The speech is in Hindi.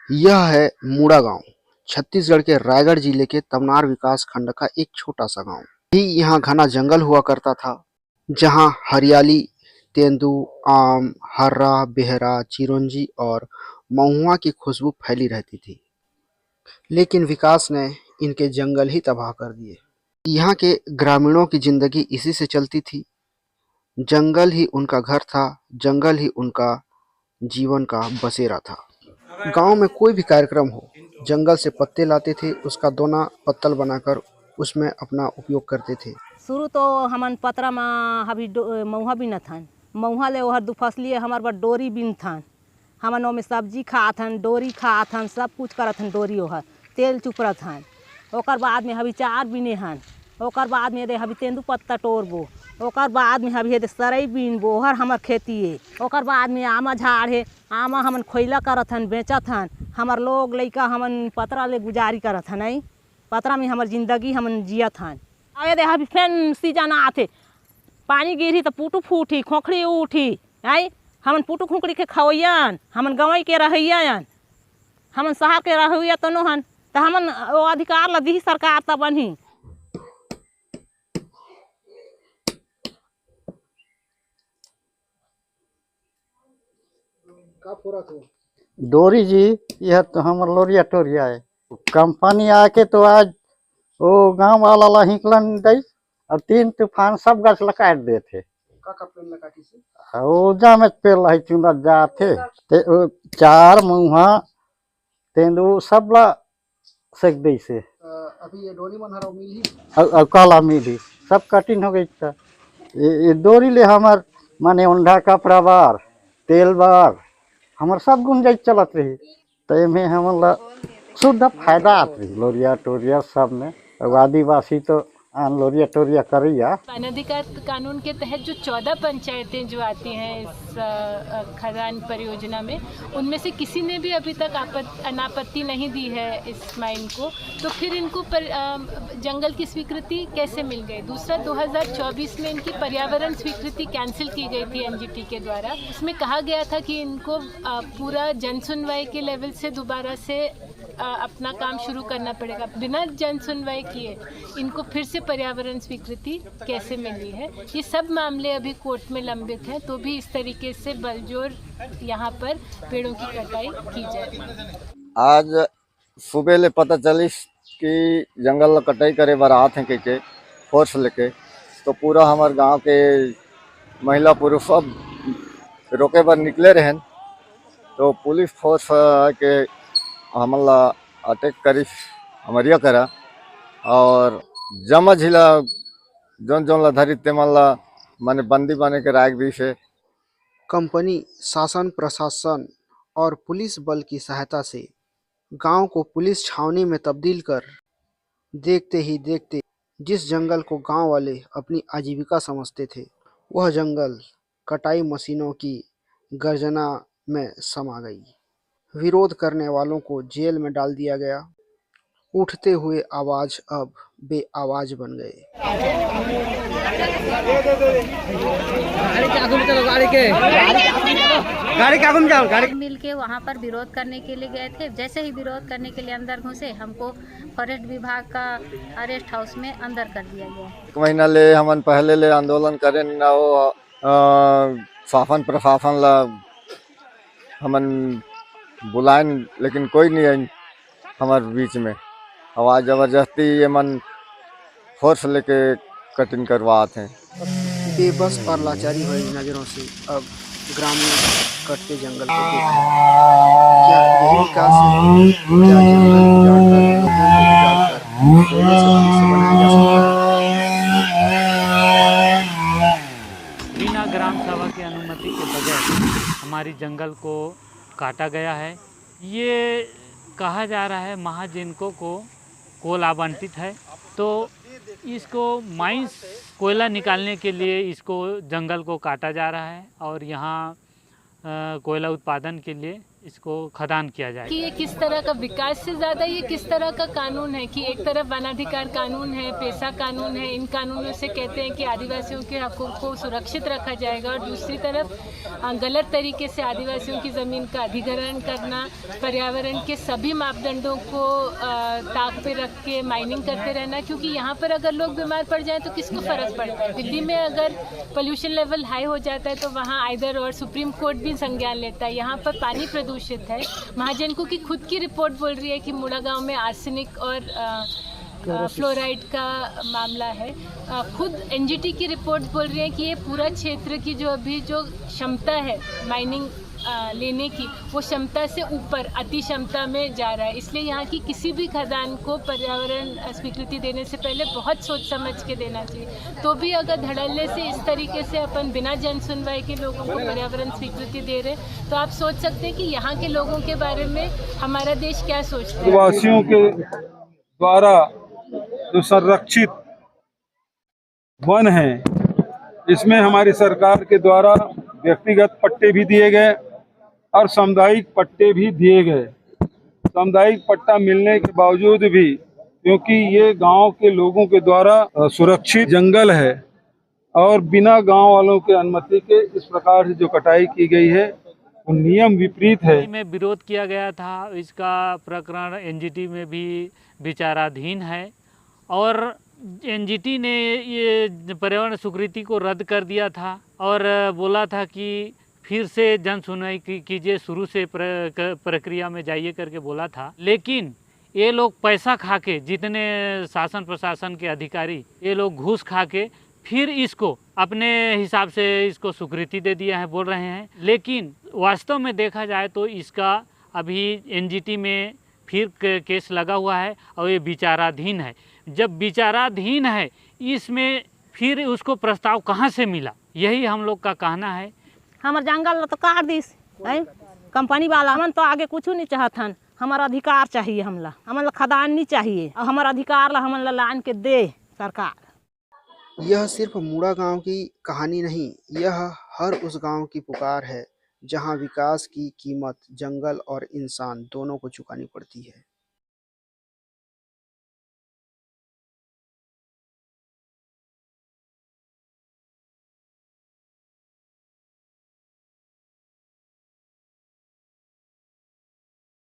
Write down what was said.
यह है मूड़ा गांव, छत्तीसगढ़ के रायगढ़ जिले के तमनार विकास खंड का एक छोटा सा गांव। यहाँ घना जंगल हुआ करता था, जहां हरियाली, तेंदू, आम, हर्रा, बेहरा, चिरौंजी और महुआ की खुशबू फैली रहती थी। लेकिन विकास ने इनके जंगल ही तबाह कर दिए। यहाँ के ग्रामीणों की जिंदगी इसी से चलती थी। जंगल ही उनका घर था, जंगल ही उनका जीवन का बसेरा था। गांव में कोई भी कार्यक्रम हो, जंगल से पत्ते लाते थे, उसका दोना पत्तल बनाकर उसमें अपना उपयोग करते थे। शुरू तो हमन पतरा में हभी महुआ बिनत हन, महुआ ले ओहर दुफसली हमार बर डोरी बिनथन। हमन ओमे सब्जी खात हन, डोरी खात हन, सब कुछ करत हन। डोरी ओहर तेल चुपरत हन। ओकर बाद में हभी चार बिने हन। ओकर बाद में दे हभी तेंदू पत्ता तोड़बो। ओकर बाद में हभी दे सरई बीनबो, ओहर हमर खेती है। ओकर बाद में आमा झाड़ है, आमा हमन खोइला करत हन, बेचत हन। हमर लोग लइका हमन पतरा ले गुजारी करत हन। नहीं पतरा में हमर जिंदगी हमन जियत हन। अरे दे हभी फेन सीजन आथे, पानी गिरही तो पुटू फूटी, खोखड़ी उठी। आई हमन पुटू खुखड़ी के खवैयन, हमन गंवई के रहैयन, हमन शहर के रहैया तनो हन। तो हमन वो अधिकार ला दी सरकार तब ही। डोरी जी, यह तो हमर लोरिया टोरिया है। कंपनी आके तो आज वो गांव वाला ला हिकलन दई और 3 तूफान सब गछ ला काट देथे। वो जा में पेड़ ला चुना जाथे ते वो चार मुहा तेंदू सब ला सेक दई से। अभी ये डोरी मन हरा मिली और काला मिली सब कठिन हो गई था। ये डोरी ले हमर माने उंडा कपड़ा बार, तेल बार हमार सब गुंजाइश चलत रही। तो में हमला शुद्ध फायदा आत रही लोरिया टोरिया सब में। और आदिवासी तो आन लोरिया टोरिया करिया। वन अधिकार कानून के तहत जो 14 पंचायतें जो आती हैं इस खदान परियोजना में, उनमें से किसी ने भी अभी तक अनापत्ति नहीं दी है इस माइन को। तो फिर इनको जंगल की स्वीकृति कैसे मिल गई? दूसरा, 2024 में इनकी पर्यावरण स्वीकृति कैंसिल की गई थी एनजीटी के द्वारा। इसमें कहा गया था कि इनको पूरा जन सुनवाई के लेवल से दोबारा से अपना काम शुरू करना पड़ेगा। बिना जन सुनवाई किए इनको फिर से पर्यावरण स्वीकृति कैसे मिली है? ये सब मामले अभी कोर्ट में लंबित हैं। तो भी इस तरीके से बलजोर यहाँ पर पेड़ों की कटाई की जा रही है। आज सुबह ले पता चलिस कि जंगल कटाई करे बर आत हैं के फोर्स लेके, तो पूरा हमारे गांव के महिला पुरुष सब रोके बर निकले रहन। तो पुलिस फोर्स के हमला अटैक करी, हमरिया करा और जमा झिला जोन जोन ला धरी ते मन ला माने बंदी बने के राख दी से। कंपनी, शासन, प्रशासन और पुलिस बल की सहायता से गांव को पुलिस छावनी में तब्दील कर देखते ही देखते जिस जंगल को गांव वाले अपनी आजीविका समझते थे, वह जंगल कटाई मशीनों की गर्जना में समा गई। विरोध करने वालों को जेल में डाल दिया गया। उठते हुए आवाज अब बेआवाज बन गए। मिल के वहाँ पर विरोध करने के लिए गए थे। जैसे ही विरोध करने के लिए अंदर घुसे, हमको फॉरेस्ट विभाग का अरेस्ट हाउस में अंदर कर दिया गया। 1 महीना ले हमन पहले ले आंदोलन करें ना, वो शासन प्रशासन ला हमन बुलाएं, लेकिन कोई नहीं आई हमारे बीच में। आवाज जबरदस्ती ये मन फोर्स लेके कटिंग करवाते हैं। बेबस और लाचारी भरी नजरों से अब ग्रामीण कटते जंगल को देख रहे हैं। क्या यही विकास है? क्या जंगल उजाड़कर, लोगों को उजाड़कर कोयले से भविष्य बनाया जा सकता है? बिना ग्राम सभा की अनुमति के बगैर हमारी जंगल को काटा गया है। ये कहा जा रहा है महाजिनको को कोल आवंटित है, तो इसको माइंस कोयला निकालने के लिए इसको जंगल को काटा जा रहा है और यहाँ कोयला उत्पादन के लिए इसको खदान किया जाए। कि ये किस तरह का विकास से ज़्यादा ये किस तरह का कानून है कि एक तरफ वनाधिकार कानून है, पेशा कानून है, इन कानूनों से कहते हैं कि आदिवासियों के हकों को सुरक्षित रखा जाएगा, और दूसरी तरफ गलत तरीके से आदिवासियों की ज़मीन का अधिग्रहण करना, पर्यावरण के सभी मापदंडों को ताक पे रख के माइनिंग करते रहना। क्योंकि यहाँ पर अगर लोग बीमार पड़ जाएँ तो किसको फ़र्क पड़ता है? दिल्ली में अगर पोल्यूशन लेवल हाई हो जाता है तो वहाँ आइदर और सुप्रीम कोर्ट भी संज्ञान लेता है। यहाँ पर पानी प्रदूषित है। महाजनको की खुद की रिपोर्ट बोल रही है कि मुड़ा गांव में आर्सेनिक और फ्लोराइड का मामला है। खुद एनजीटी की रिपोर्ट बोल रही है कि ये पूरा क्षेत्र की जो अभी जो क्षमता है माइनिंग लेने की, वो क्षमता से ऊपर अति क्षमता में जा रहा है। इसलिए यहाँ की किसी भी खदान को पर्यावरण स्वीकृति देने से पहले बहुत सोच समझ के देना चाहिए। तो भी अगर धड़ल्ले से इस तरीके से अपन बिना जन सुनवाई के लोगों को पर्यावरण स्वीकृति दे रहे, तो आप सोच सकते हैं कि यहाँ के लोगों के बारे में हमारा देश क्या सोचता है। आदिवासियों के द्वारा जो संरक्षित वन है, इसमें हमारी सरकार के द्वारा व्यक्तिगत पट्टे भी दिए गए और सामुदायिक पट्टे भी दिए गए। सामुदायिक पट्टा मिलने के बावजूद भी, क्योंकि ये गांव के लोगों के द्वारा सुरक्षित जंगल है और बिना गांव वालों के अनुमति के इस प्रकार से जो कटाई की गई है वो नियम विपरीत है। में विरोध किया गया था, इसका प्रकरण एनजीटी में भी विचाराधीन है और एनजीटी ने ये पर्यावरण स्वीकृति को रद्द कर दिया था और बोला था कि फिर से जन सुनवाई कीजिए, शुरू से प्रक्रिया में जाइए करके बोला था। लेकिन ये लोग पैसा खा के, जितने शासन प्रशासन के अधिकारी, ये लोग घूस खा के फिर इसको अपने हिसाब से इसको स्वीकृति दे दिया है, बोल रहे हैं। लेकिन वास्तव में देखा जाए तो इसका अभी एनजीटी में फिर केस लगा हुआ है और ये विचाराधीन है। जब विचाराधीन है, इसमें फिर उसको प्रस्ताव कहाँ से मिला, यही हम लोग का कहना है। हमार जंगल तो काट दिस कंपनी वाला, हमन तो आगे कुछ नहीं चाहतन। हमारा अधिकार चाहिए, हमन खदान नहीं चाहिए, और हमारा अधिकार हमन लान के दे सरकार। यह सिर्फ मुड़ा गांव की कहानी नहीं, यह हर उस गांव की पुकार है जहां विकास की कीमत जंगल और इंसान दोनों को चुकानी पड़ती है।